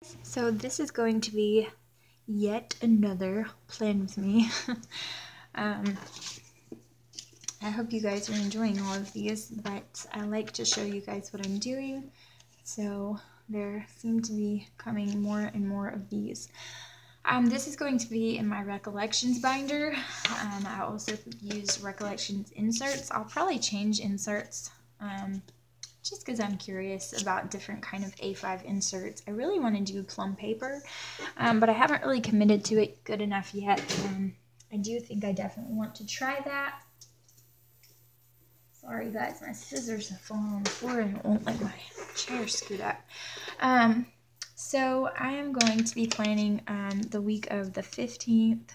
So this is going to be yet another plan with me. um, I hope you guys are enjoying all of these, but I like to show you guys what I'm doing. So there seem to be coming more and more of these. This is going to be in my Recollections binder. I also use Recollections inserts. I'll probably change inserts just because I'm curious about different kind of A5 inserts. I really want to do plum paper, but I haven't really committed to it good enough yet. I do think I definitely want to try that. Sorry guys, my scissors have fallen on the floor and it won't let my chair scoot up. So I am going to be planning the week of the 15th,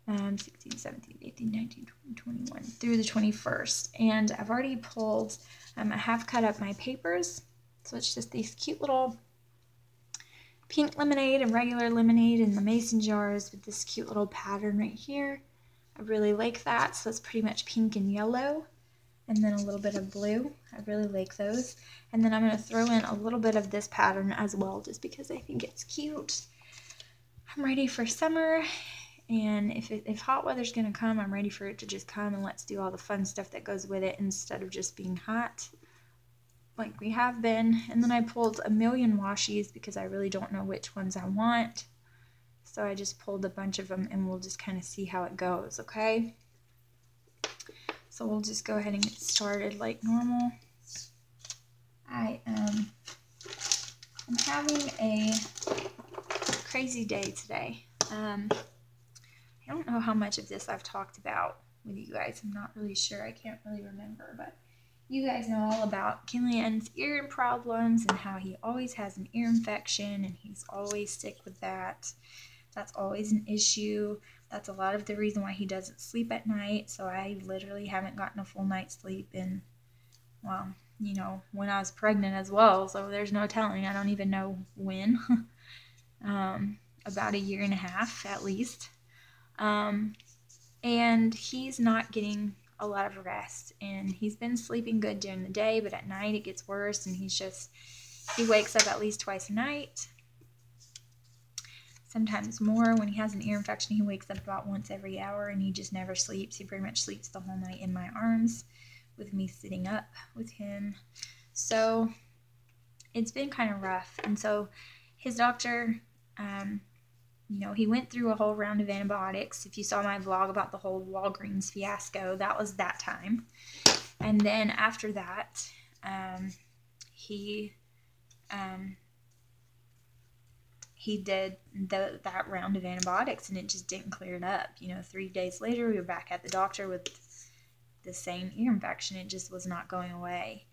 16, 17, 18, 19, 20, 21 through the 21st. And I've already pulled, I have cut up my papers. So it's just these cute little pink lemonade and regular lemonade in the mason jars with this cute little pattern right here. I really like that. So it's pretty much pink and yellow. And then a little bit of blue. I really like those. And then I'm going to throw in a little bit of this pattern as well, just because I think it's cute. I'm ready for summer, and if hot weather's going to come, I'm ready for it to just come, and let's do all the fun stuff that goes with it instead of just being hot like we have been. And then I pulled a million washies because I really don't know which ones I want. So I just pulled a bunch of them, and we'll just kind of see how it goes, okay? So we'll just go ahead and get started like normal. I'm having a crazy day today. I don't know how much of this I've talked about with you guys. I'm not really sure. I can't really remember, but you guys know all about Killian's ear problems and how he always has an ear infection and he's always sick with that. That's always an issue. That's a lot of the reason why he doesn't sleep at night. So I literally haven't gotten a full night's sleep in, well, you know, when I was pregnant as well. So there's no telling. I don't even know when. About a year and a half at least. And he's not getting a lot of rest. And he's been sleeping good during the day, but at night it gets worse. And he wakes up at least twice a night. Sometimes more. When he has an ear infection, he wakes up about once every hour and he just never sleeps. He pretty much sleeps the whole night in my arms with me sitting up with him. So it's been kind of rough. And so his doctor, you know, he went through a whole round of antibiotics. If you saw my vlog about the whole Walgreens fiasco, that was that time. And then after that, he did that round of antibiotics, and it just didn't clear it up. You know, 3 days later, we were back at the doctor with the same ear infection. It just was not going away.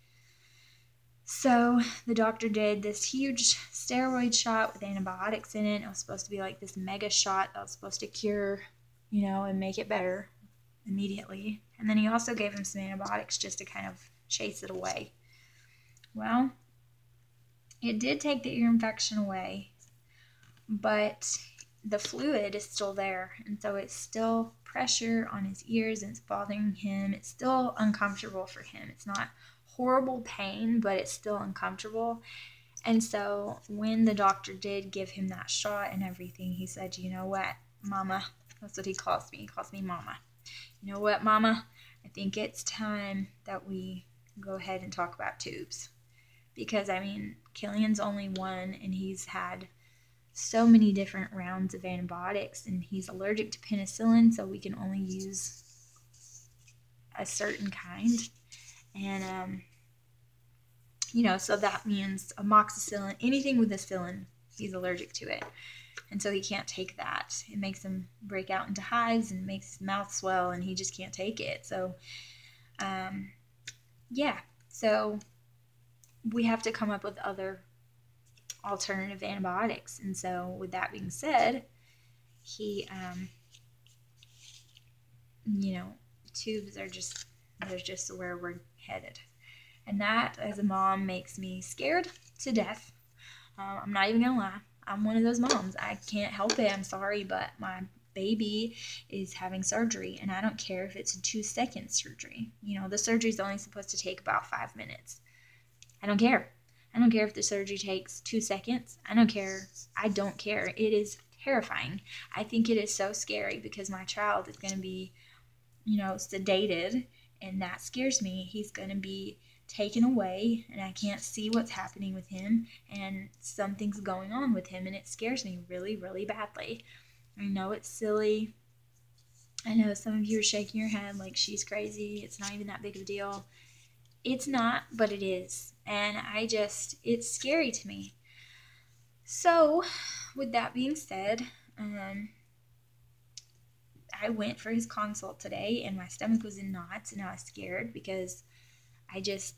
So the doctor did this huge steroid shot with antibiotics in it. It was supposed to be like this mega shot that was supposed to cure, you know, and make it better immediately. And then he also gave him some antibiotics just to kind of chase it away. Well, it did take the ear infection away, but the fluid is still there. And so it's still pressure on his ears and it's bothering him. It's still uncomfortable for him. It's not horrible pain, but it's still uncomfortable. And so when the doctor did give him that shot and everything, he said, you know what, Mama, that's what he calls me. He calls me Mama. You know what, Mama, I think it's time that we go ahead and talk about tubes. Because, I mean, Killian's only one, and he's had so many different rounds of antibiotics, and he's allergic to penicillin, so we can only use a certain kind. And, you know, so that means amoxicillin, anything with acillin, he's allergic to it. And so he can't take that. It makes him break out into hives and makes his mouth swell, and he just can't take it. So, yeah. So we have to come up with other alternative antibiotics. And so with that being said, he, you know, tubes are just, they're just where we're headed. And that, as a mom, makes me scared to death. I'm not even gonna lie. I'm one of those moms. I can't help it. I'm sorry, but my baby is having surgery, and I don't care if it's a 2-second surgery. You know, the surgery is only supposed to take about 5 minutes. I don't care. I don't care if the surgery takes 2 seconds. I don't care. I don't care. It is terrifying. I think it is so scary because my child is going to be, sedated, and that scares me. He's going to be taken away, and I can't see what's happening with him, and something's going on with him, and it scares me really, really badly. I know it's silly. I know some of you are shaking your head like she's crazy. It's not even that big of a deal. It's not, but it is. And it's scary to me. So, with that being said, I went for his consult today, and my stomach was in knots, and I was scared because I just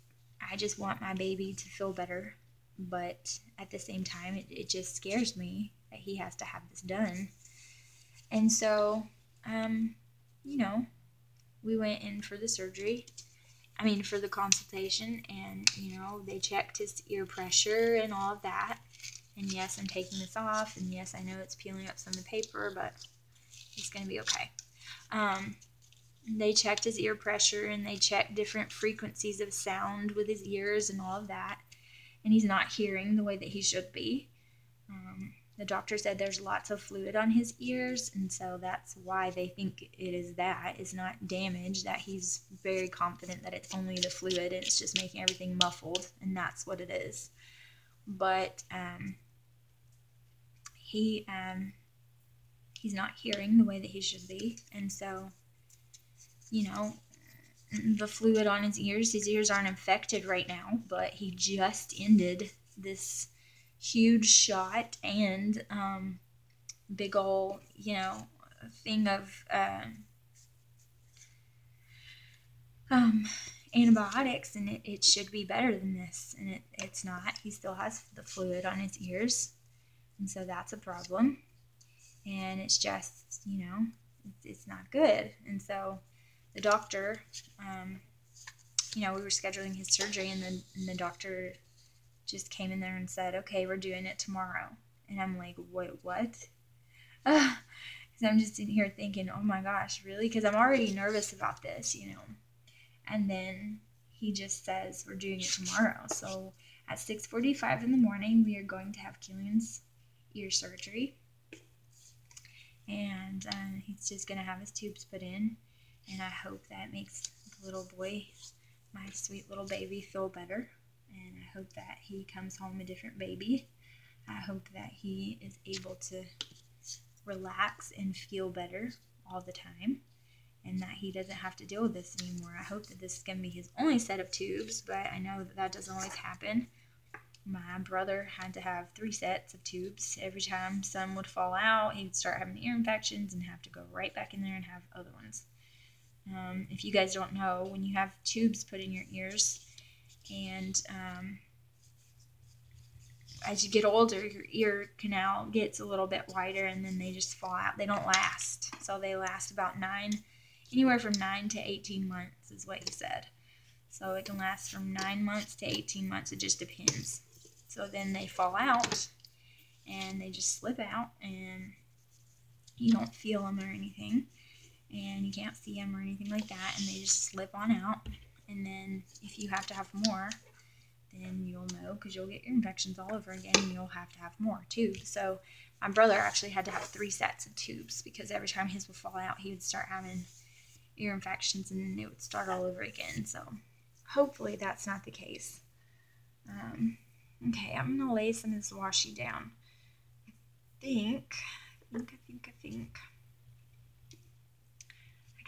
want my baby to feel better. But at the same time, it just scares me that he has to have this done. And so, we went in for the for the consultation, and, they checked his ear pressure and all of that. And yes, I'm taking this off, and yes, I know it's peeling up some of the paper, but it's going to be okay. They checked his ear pressure, and they checked different frequencies of sound with his ears and all of that. And he's not hearing the way that he should be. The doctor said there's lots of fluid on his ears, and so that's why they think it is that. It's not damage, that he's very confident that it's only the fluid, and it's just making everything muffled, and that's what it is. But he's not hearing the way that he should be, and so, the fluid on his ears aren't infected right now, but he just ended this huge shot and big ol' thing of antibiotics, and it should be better than this, and it's not. He still has the fluid on his ears, and so that's a problem, and it's just it's not good. And so the doctor, we were scheduling his surgery, and the doctor just came in there and said, okay, we're doing it tomorrow. And I'm like, wait, what? Because I'm just in here thinking, oh my gosh, really? Because I'm already nervous about this, And then he just says, we're doing it tomorrow. So at 6:45 in the morning, we are going to have Killian's ear surgery. And he's just going to have his tubes put in. And I hope that makes the little boy, my sweet little baby, feel better. And I hope that he comes home a different baby. I hope that he is able to relax and feel better all the time, and that he doesn't have to deal with this anymore. I hope that this is going to be his only set of tubes, but I know that doesn't always happen. My brother had to have 3 sets of tubes. Every time some would fall out, he would start having ear infections and have to go right back in there and have other ones. If you guys don't know, when you have tubes put in your ears, and as you get older, your ear canal gets a little bit wider, and then they just fall out. They don't last. So they last about anywhere from 9 to 18 months is what he said. So it can last from 9 months to 18 months. It just depends. So then they fall out, and they just slip out, and you don't feel them or anything, and you can't see them or anything like that, and they just slip on out. And then if you have to have more, then you'll know, because you'll get ear infections all over again, and you'll have to have more tubes. So my brother actually had to have 3 sets of tubes, because every time his would fall out, he would start having ear infections, and then it would start all over again. So hopefully that's not the case. Okay, I'm going to lay some of this washi down. I think I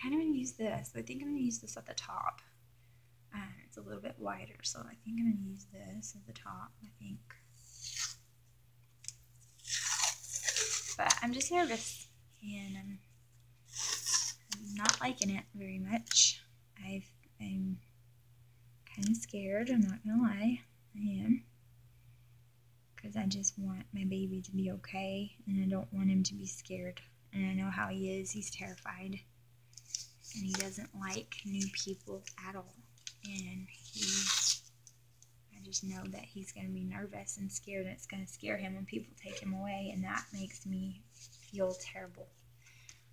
kind of want to use this. I think I'm going to use this at the top. It's a little bit wider, so I think I'm going to use this at the top, I think. But I'm just nervous, and I'm not liking it very much. I'm kind of scared, I'm not going to lie. I am. Because I just want my baby to be okay, and I don't want him to be scared. And I know how he is. He's terrified, and he doesn't like new people at all. And I just know that he's going to be nervous and scared, and it's going to scare him when people take him away, and that makes me feel terrible.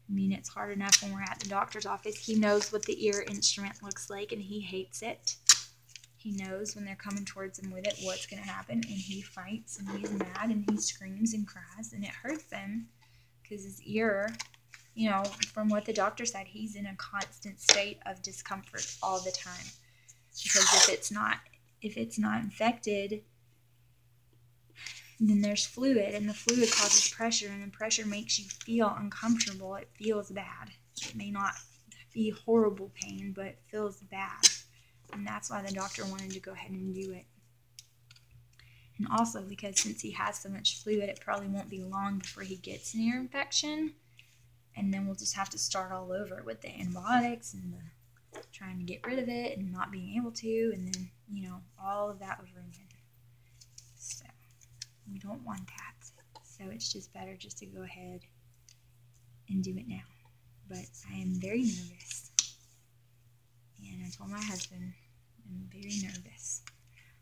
I mean, it's hard enough when we're at the doctor's office. He knows what the ear instrument looks like, and he hates it. He knows when they're coming towards him with it what's going to happen, and he fights, and he's mad, and he screams and cries, and it hurts him because his ear, you know, from what the doctor said, he's in a constant state of discomfort all the time. Because if it's not infected, then there's fluid, and the fluid causes pressure, and the pressure makes you feel uncomfortable. It feels bad. It may not be horrible pain, but it feels bad. And that's why the doctor wanted to go ahead and do it. And also because since he has so much fluid, it probably won't be long before he gets an ear infection. And then we'll just have to start all over with the antibiotics and the trying to get rid of it and not being able to. And then, you know, all of that over again. So we don't want that. So it's just better just to go ahead and do it now. But I am very nervous. And I told my husband I'm very nervous.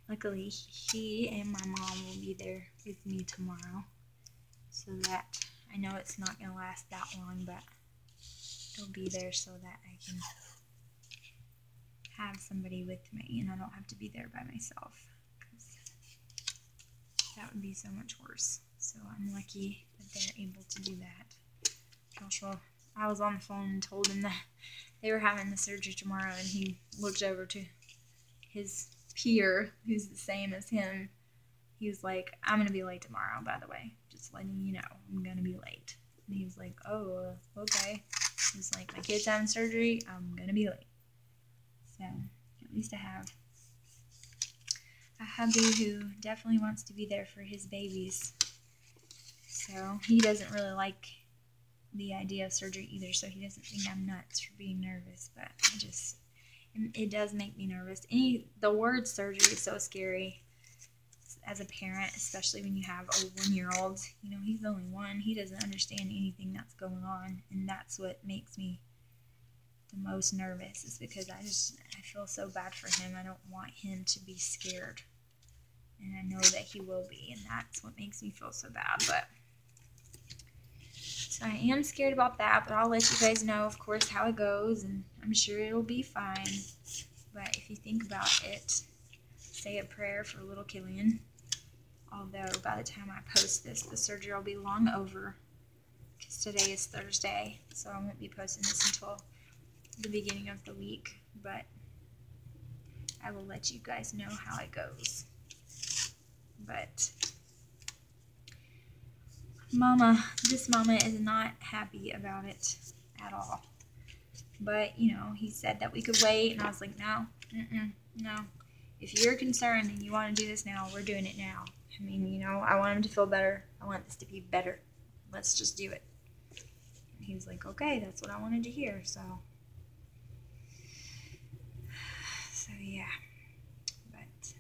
Luckily, he and my mom will be there with me tomorrow, so that I know it's not going to last that long, but they'll be there so that I can have somebody with me and I don't have to be there by myself, because that would be so much worse. So I'm lucky that they're able to do that. Also, I was on the phone and told him that they were having the surgery tomorrow, and he looked over to his peer, who's the same as him. He was like, I'm going to be late tomorrow, by the way. Just letting you know, I'm going to be late. And he was like, oh, okay. He's like, my kid's having surgery, I'm going to be late. So, at least I have a hubby who definitely wants to be there for his babies. So, he doesn't really like the idea of surgery either, so he doesn't think I'm nuts for being nervous, but it does make me nervous. The word surgery is so scary as a parent, especially when you have a 1-year-old. You know, he's the only one. He doesn't understand anything that's going on, and that's what makes me the most nervous, is because I feel so bad for him. I don't want him to be scared, and I know that he will be, and that's what makes me feel so bad. But so I am scared about that, but I'll let you guys know, of course, how it goes, and I'm sure it'll be fine. But if you think about it, say a prayer for little Killian. Although by the time I post this, the surgery will be long over, because today is Thursday, so I won't be posting this until the beginning of the week. But I will let you guys know how it goes. But this mama is not happy about it at all. But, you know, he said that we could wait, and I was like, no, no. If you're concerned and you want to do this now, we're doing it now. I mean, you know, I want him to feel better. I want this to be better. Let's just do it. And he was like, okay, that's what I wanted to hear, so yeah. But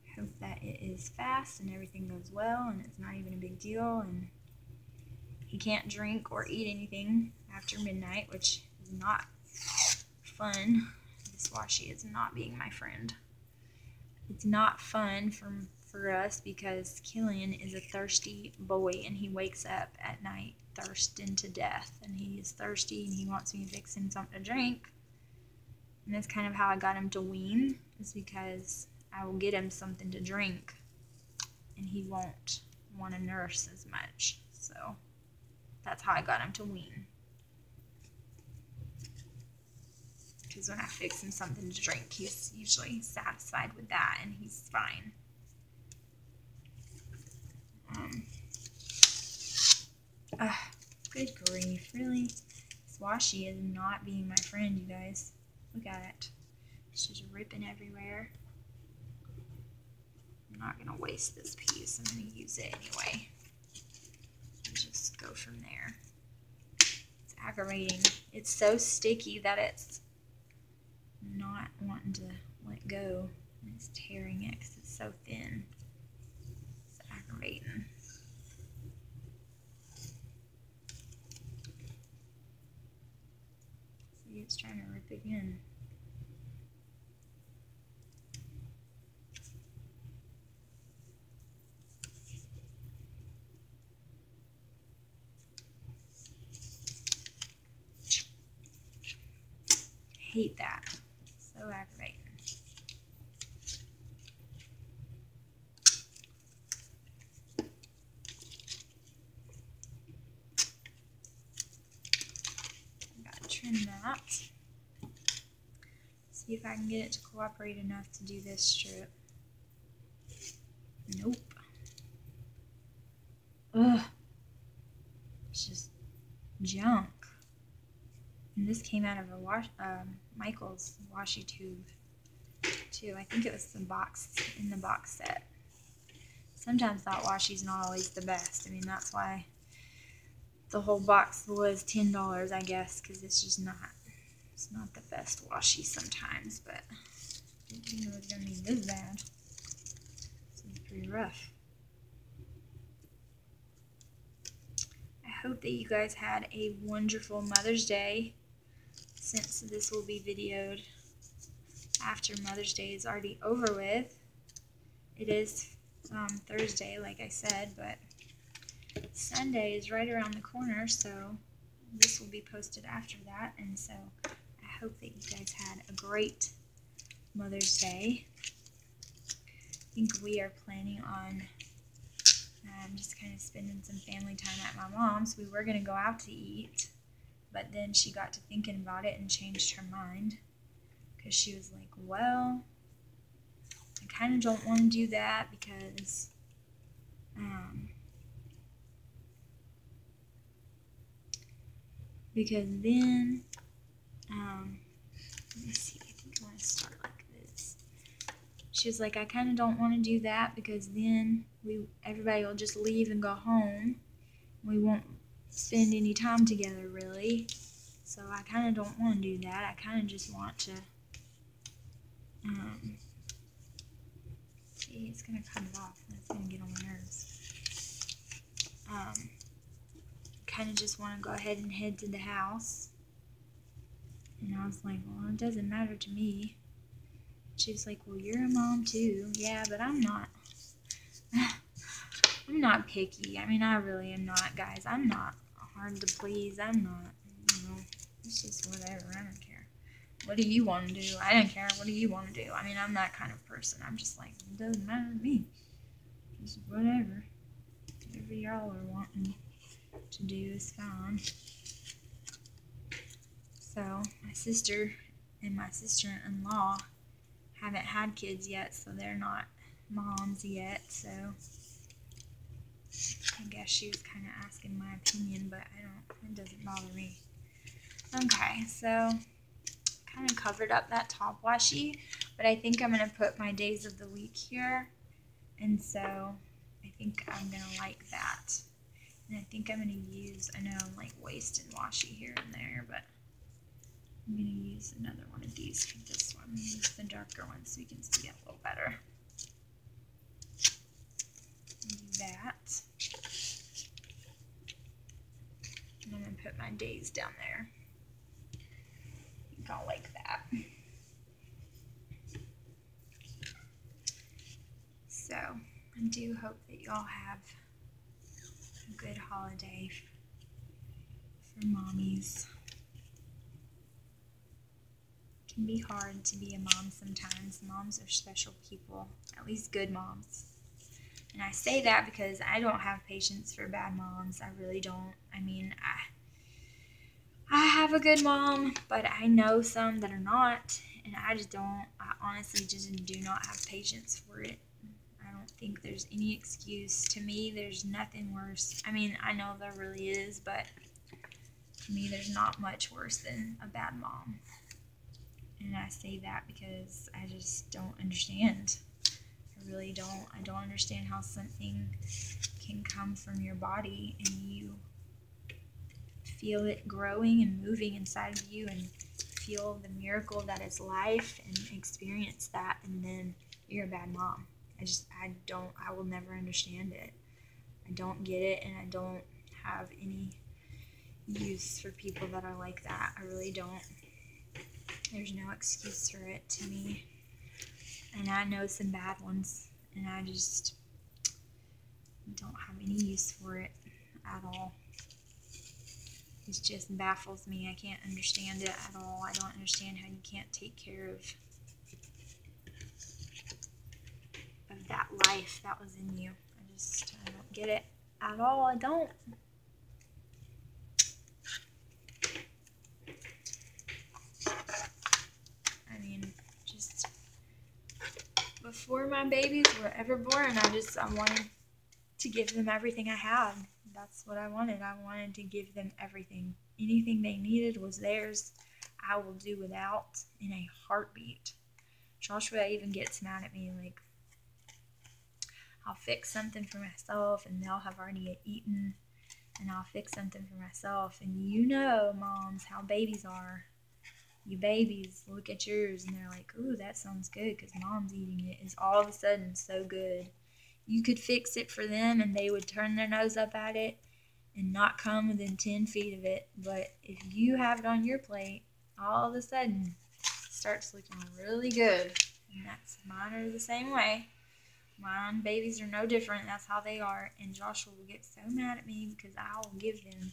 I hope that it is fast and everything goes well and it's not even a big deal, and he can't drink or eat anything after midnight, which is not fun. This washi is not being my friend. It's not fun for us because Killian is a thirsty boy, and he wakes up at night thirsting to death, and he is thirsty and he wants me to fix him something to drink. And that's kind of how I got him to wean, is because I will get him something to drink and he won't want to nurse as much. So that's how I got him to wean. Because when I fix him something to drink, he's usually satisfied with that and he's fine. Good grief, really? This washi is not being my friend, you guys. Look at it. It's just ripping everywhere. I'm not going to waste this piece. I'm going to use it anyway. And just go from there. It's aggravating. It's so sticky that it's not wanting to let go. It's tearing it because it's so thin. It's aggravating. See, it's trying to rip again. Hate that. So aggravating. that. See if I can get it to cooperate enough to do this strip. Nope. Ugh. It's just junk. And this came out of a Michael's washi tube too. I think it was the box in the box set. Sometimes that washi's not always the best. I mean, that's why the whole box was $10, I guess, because it's not the best washi sometimes, but I didn't know it was gonna be this bad. This is pretty rough. I hope that you guys had a wonderful Mother's Day, since this will be videoed after Mother's Day is already over with. It is Thursday, like I said, but Sunday is right around the corner, so this will be posted after that. And so I hope that you guys had a great Mother's Day. I think we are planning on just kind of spending some family time at my mom's. We were going to go out to eat, but then she got to thinking about it and changed her mind, because she was like, well, I kind of don't want to do that because then let me see, I think I want to start like this. She was like, I kind of don't want to do that because then everybody will just leave and go home. We won't spend any time together, really. So I kind of don't want to do that. I kind of just want to see, it's going to cut it off. That's going to get on my nerves. Kind of just want to go ahead and head to the house. And I was like, well, it doesn't matter to me. She was like, well, you're a mom too. Yeah, but I'm not. I'm not picky. I mean, I really am not, guys. I'm not hard to please. I'm not, it's just whatever. I don't care. What do you want to do? I don't care. What do you want to do? I mean, I'm that kind of person. I'm just like, it doesn't matter to me. Just whatever. Whatever y'all are wanting to do is fine. So, my sister and my sister-in-law haven't had kids yet, so they're not moms yet, so I guess she was kind of asking my opinion, but it doesn't bother me. Okay, so kind of covered up that top washi, but I think I'm going to put my days of the week here, and so I think I'm going to like that. And I think I'm going to use, I know I'm like wasting washi here and there, but I'm going to use another one of these for this one. Use the darker one so you can see it a little better. Do that. And I'm going to put my days down there. I think I'll like that. So, I do hope that y'all have a good holiday for mommies. It can be hard to be a mom sometimes. Moms are special people, at least good moms. And I say that because I don't have patience for bad moms. I really don't. I mean, I have a good mom, but I know some that are not, and I just don't. I honestly just do not have patience for it. I don't think there's any excuse. To me, there's nothing worse. I mean, I know there really is, but to me, there's not much worse than a bad mom. And I say that because I just don't understand. I really don't. I don't understand how something can come from your body and you feel it growing and moving inside of you and feel the miracle that is life and experience that, and then you're a bad mom. I will never understand it. I don't get it, and I don't have any use for people that are like that. I really don't. There's no excuse for it to me. And I know some bad ones, and I just don't have any use for it at all. It just baffles me. I can't understand it at all. I don't understand how you can't take care of that life that was in you. I don't get it at all. I don't. before my babies were ever born, I wanted to give them everything I had. That's what I wanted. I wanted to give them everything. Anything they needed was theirs. I will do without in a heartbeat. Joshua even gets mad at me, like, I'll fix something for myself and they'll have already eaten, and I'll fix something for myself. And you know, moms, how babies are. You babies look at yours and they're like, ooh, that sounds good because mom's eating it. It's all of a sudden so good. You could fix it for them and they would turn their nose up at it and not come within 10 feet of it. But if you have it on your plate, all of a sudden it starts looking really good. And mine are the same way. Mine babies are no different. That's how they are. And Joshua will get so mad at me because I will give them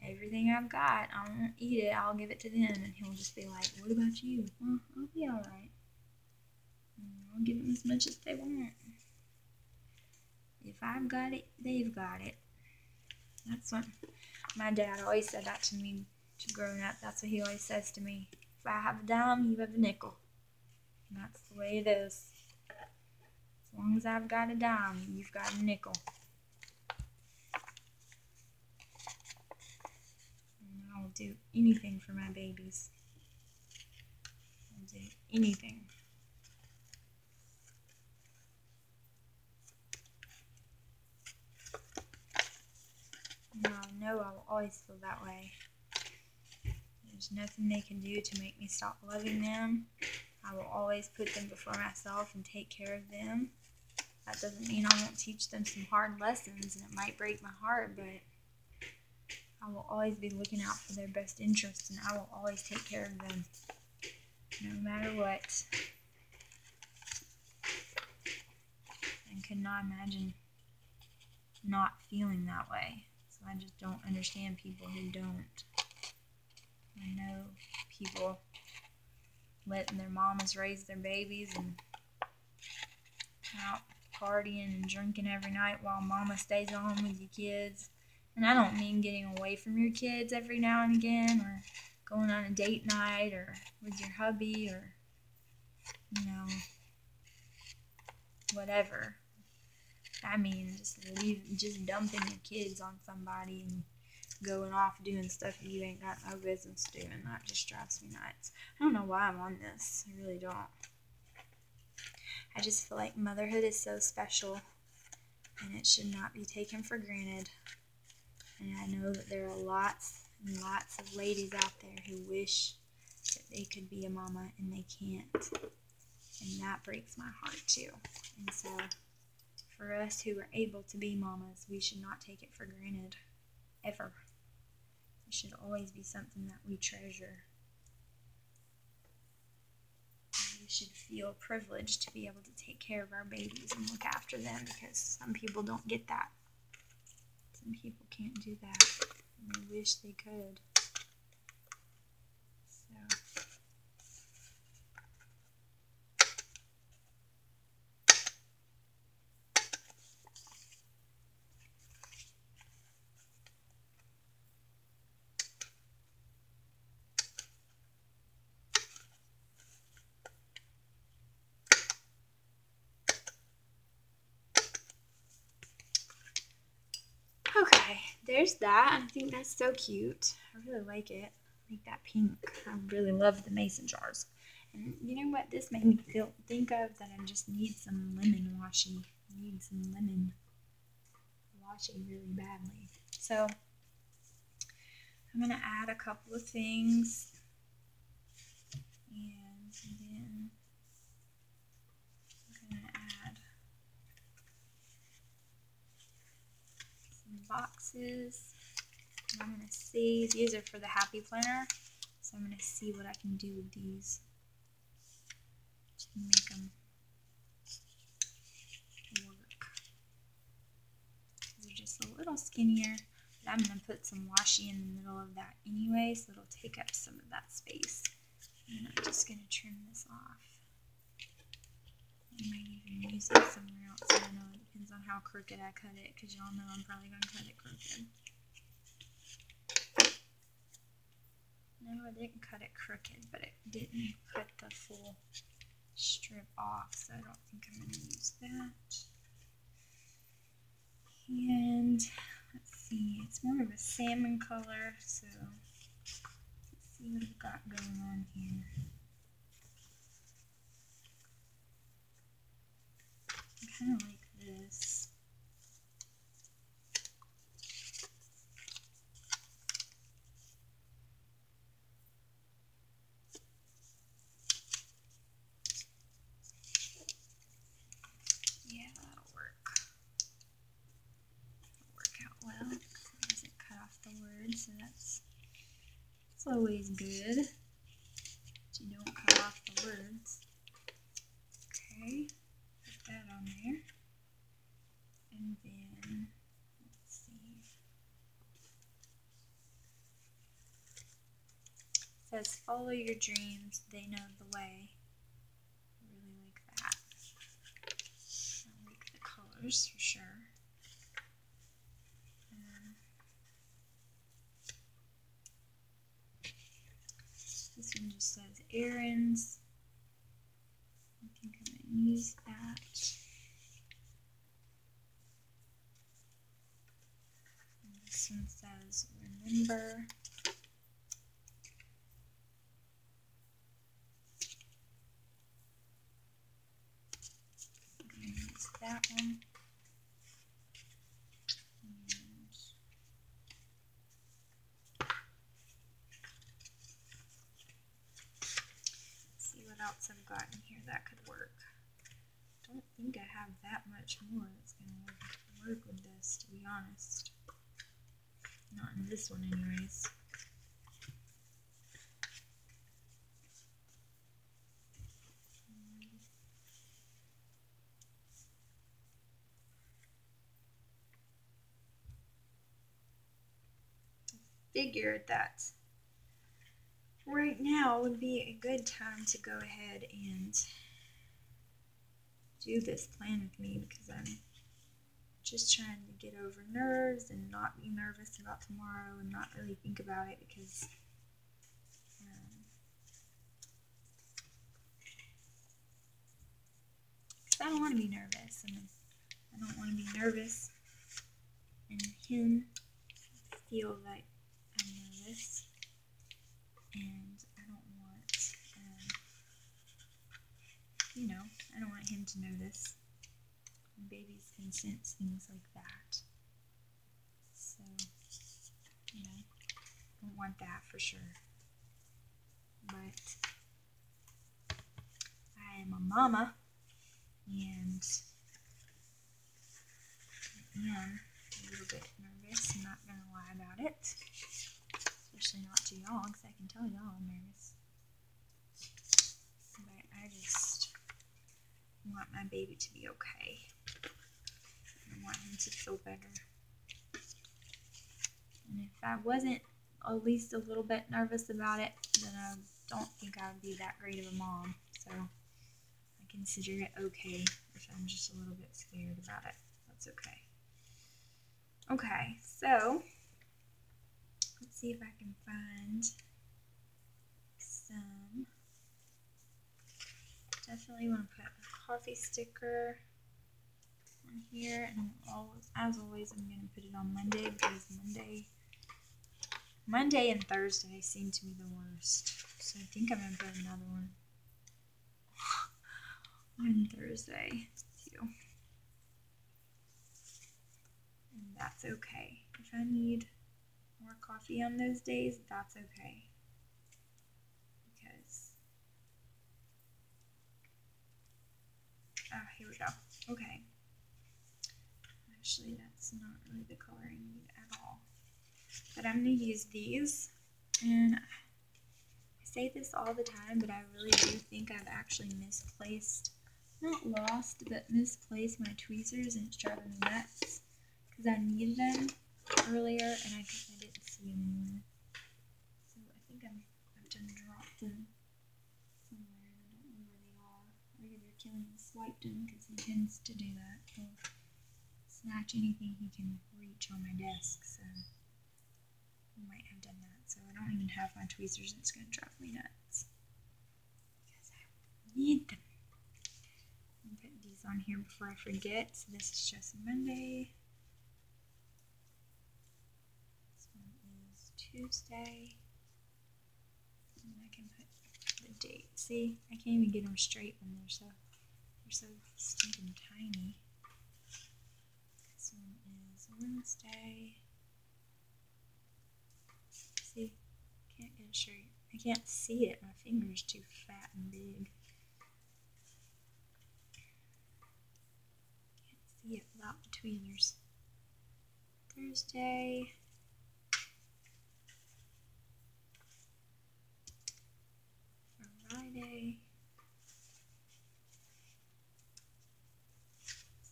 everything I've got. I won't eat it. I'll give it to them. And he'll just be like, what about you? Well, I'll be all right. I'll give them as much as they want. If I've got it, they've got it. That's what my dad always said that to me growing up. That's what he always says to me. If I have a dime, you have a nickel. And that's the way it is. As long as I've got a dime, you've got a nickel. And I'll do anything for my babies. I'll do anything. No, I know I will always feel that way. There's nothing they can do to make me stop loving them. I will always put them before myself and take care of them. That doesn't mean I won't teach them some hard lessons, and it might break my heart, but I will always be looking out for their best interests, and I will always take care of them, no matter what. I could not imagine not feeling that way. So I just don't understand people who don't. I know people letting their mamas raise their babies and out partying and drinking every night while mama stays at home with your kids. And I don't mean getting away from your kids every now and again, or going on a date night, or with your hubby, or, whatever. I mean, just dumping your kids on somebody and going off doing stuff you ain't got no business doing. That just drives me nuts. I don't know why I'm on this. I really don't. I just feel like motherhood is so special, and it should not be taken for granted. And I know that there are lots and lots of ladies out there who wish that they could be a mama and they can't. And that breaks my heart too. And so, for us who are able to be mamas, we should not take it for granted, ever. It should always be something that we treasure. We should feel privileged to be able to take care of our babies and look after them, because some people don't get that. Some people can't do that, and they wish they could. So, okay, there's that. I think that's so cute. I really like it. I like that pink. I really love the mason jars. And you know what this made me think of? That I just need some lemon washi. I need some lemon washi really badly. So I'm going to add a couple of things. And then I'm going to add boxes. And I'm going to see, these are for the Happy Planner, so I'm going to see what I can do with these to make them work. They're just a little skinnier, but I'm going to put some washi in the middle of that anyway, so it'll take up some of that space. And I'm just going to trim this off. I might even use it somewhere else. I don't know. It depends on how crooked I cut it, because y'all know I'm probably going to cut it crooked. No, I didn't cut it crooked, but it didn't cut the full strip off, so I don't think I'm going to use that. And let's see, it's more of a salmon color, so let's see what we've got going on here. I kind of like this. Yeah, that'll work. That'll work out well. It doesn't cut off the word, so that's always good. That you don't cut off the words. Okay, put that on there. And then, let's see. It says, follow your dreams, they know the way. I really like that. I like the colors for sure. This one just says errands. I think I'm going to use that. And this one says remember. I'm going to use that one. Else I've got in here that could work. I don't think I have that much more that's going to work with this, to be honest. Not in this one anyways. I figured that right now would be a good time to go ahead and do this plan with me, because I'm just trying to get over nerves and not be nervous about tomorrow and not really think about it, because I don't want to be nervous, and I don't want to be nervous and him feel like I'm nervous. And I don't want, you know, I don't want him to notice. And babies can sense things like that. So, you know, I don't want that for sure. But I am a mama, and I am a little bit nervous. I'm not going to lie about it. Especially not to y'all, because I can tell y'all I'm nervous. But I just want my baby to be okay. I want him to feel better. And if I wasn't at least a little bit nervous about it, then I don't think I would be that great of a mom. So I consider it okay if I'm just a little bit scared about it. That's okay. Okay, so let's see if I can find some. Definitely want to put a coffee sticker on here, and as always, I'm going to put it on Monday, because Monday and Thursday seem to be the worst. So I think I'm going to put another one on Thursday too. And that's okay. If I need more coffee on those days, that's okay. Because, here we go. Okay. Actually, that's not really the color I need at all. But I'm going to use these. And I say this all the time, but I really do think I've actually misplaced, not lost, but misplaced my tweezers, and it's driving me nuts. Because I needed them earlier, and I didn't see them anymore. So I think I've done dropped them somewhere, and I don't know where they are. Or either Killian swiped them, because he tends to do that. He'll snatch anything he can reach on my desk, so he might have done that. So I don't even have my tweezers, and it's going to drive me nuts. Because I need them. this on here before I forget. So this is just Monday. This one is Tuesday. And I can put the date. See, I can't even get them straight when they're so stinking tiny. This one is Wednesday. See, can't get it straight. I can't see it. My finger's too fat and big. Can't see it without the tweezers. Thursday. Friday.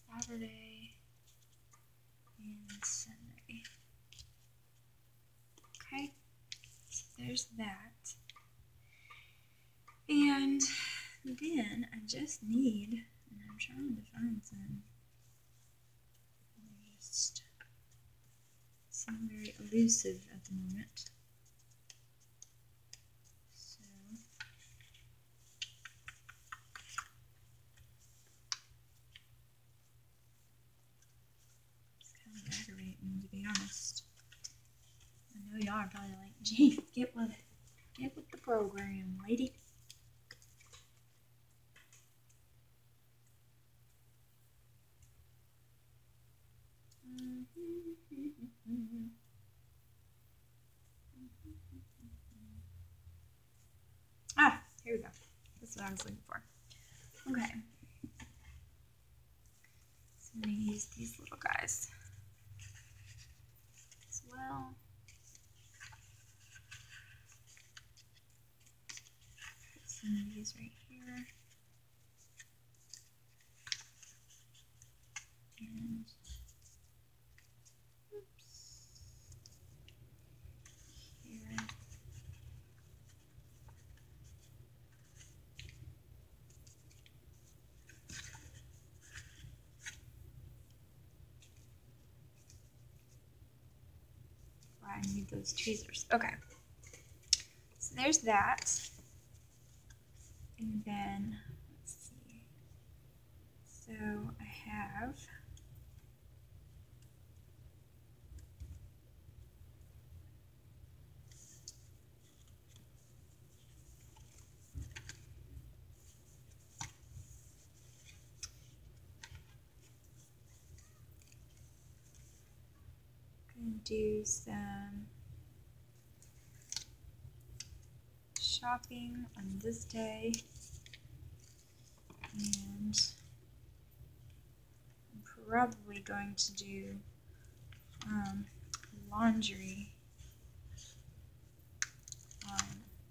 Saturday. And Sunday. Okay. So there's that. And then I just need, and I'm trying to find some, they're just seem very elusive at the moment. So it's kind of aggravating, to be honest. I know y'all are probably like, gee, get with it. Get with the program, lady. Ah, here we go. That's what I was looking for. Okay. So I'm going to use these little guys as well. Put some of these right here. And oops. Here. I need those tweezers. Okay. So there's that. And then, let's see. So I have going to do some shopping on this day, and I'm probably going to do laundry on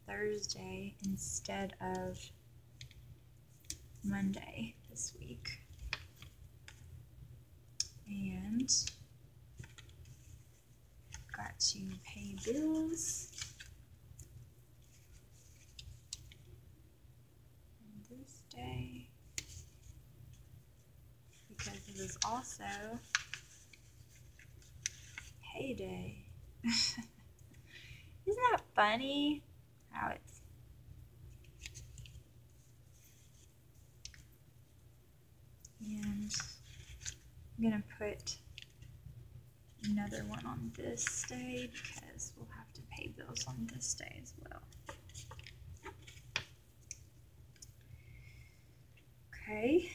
Thursday instead of Monday this week. And got to pay bills on this day because it is also payday. Isn't that funny how it's and I'm gonna put another one on this day because we'll have to pay bills on this day as well. Okay,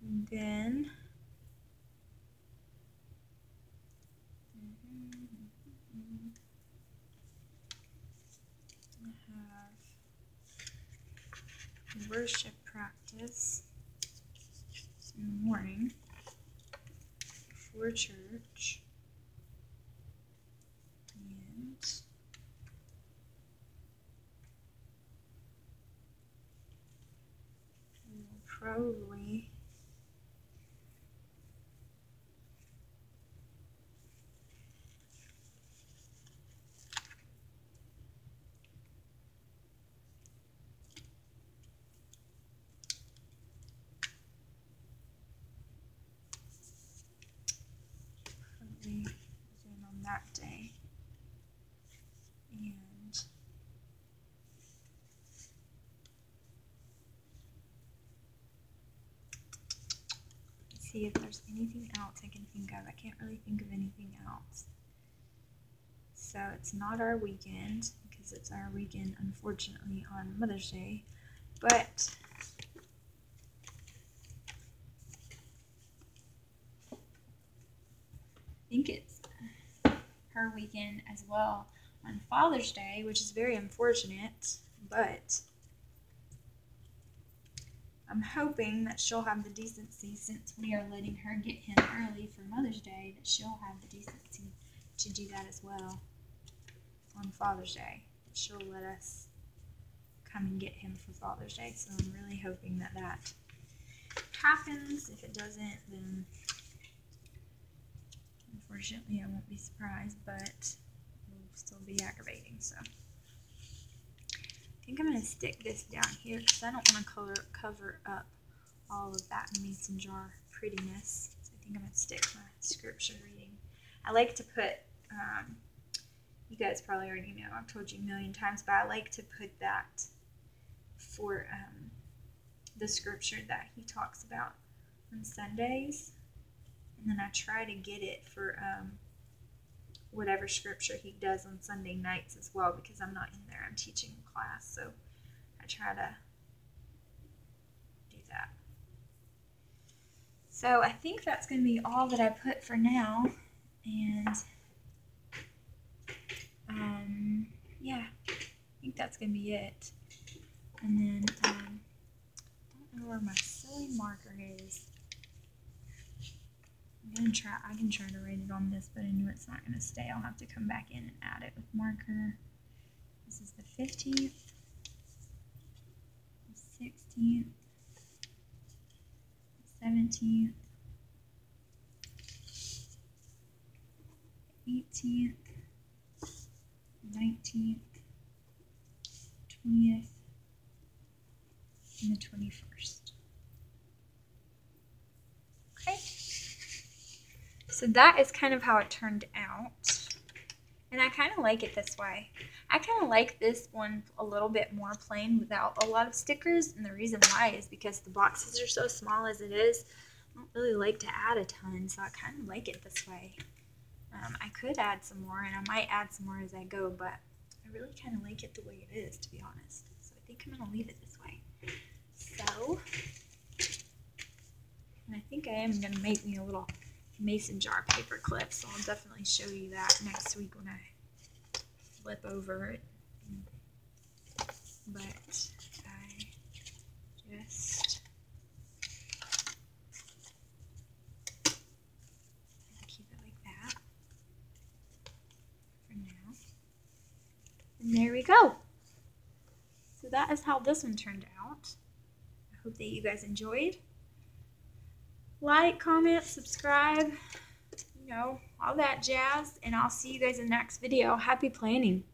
and then I have worship practice in the morning before church. And we will probably Zoom on that day. And see if there's anything else I can think of. I can't really think of anything else. So it's not our weekend, because it's our weekend, unfortunately, on Mother's Day. But I think it's her weekend as well on Father's Day, which is very unfortunate, but I'm hoping that she'll have the decency, since we are letting her get him early for Mother's Day, that she'll have the decency to do that as well on Father's Day. She'll let us come and get him for Father's Day, so I'm really hoping that that happens. If it doesn't, then unfortunately I won't be surprised, but it will still be aggravating. So I think I'm going to stick this down here because I don't want to cover up all of that mason jar prettiness. So I think I'm going to stick my scripture reading. I like to put, you guys probably already know, I've told you a million times, but I like to put that for the scripture that he talks about on Sundays. And then I try to get it for whatever scripture he does on Sunday nights as well, because I'm not in there, I'm teaching a class, so I try to do that. So I think that's going to be all that I put for now, and yeah, I think that's going to be it. And then I don't know where my silly marker is. I can try to write it on this, but I know it's not going to stay. I'll have to come back in and add it with marker. This is the 15th, the 16th, the 17th, 18th, 19th, 20th, and the 21st. Okay. So that is kind of how it turned out. And I kind of like it this way. I kind of like this one a little bit more plain without a lot of stickers. And the reason why is because the boxes are so small as it is. I don't really like to add a ton, so I kind of like it this way. I could add some more, and I might add some more as I go, but I really kind of like it the way it is, to be honest. So I think I'm going to leave it this way. So, and I think I am going to make me a little mason jar paper clip, so I'll definitely show you that next week when I flip over it. But I just keep it like that for now. And there we go. So that is how this one turned out. I hope that you guys enjoyed. Like, comment, subscribe, you know, all that jazz, and I'll see you guys in the next video. Happy planning.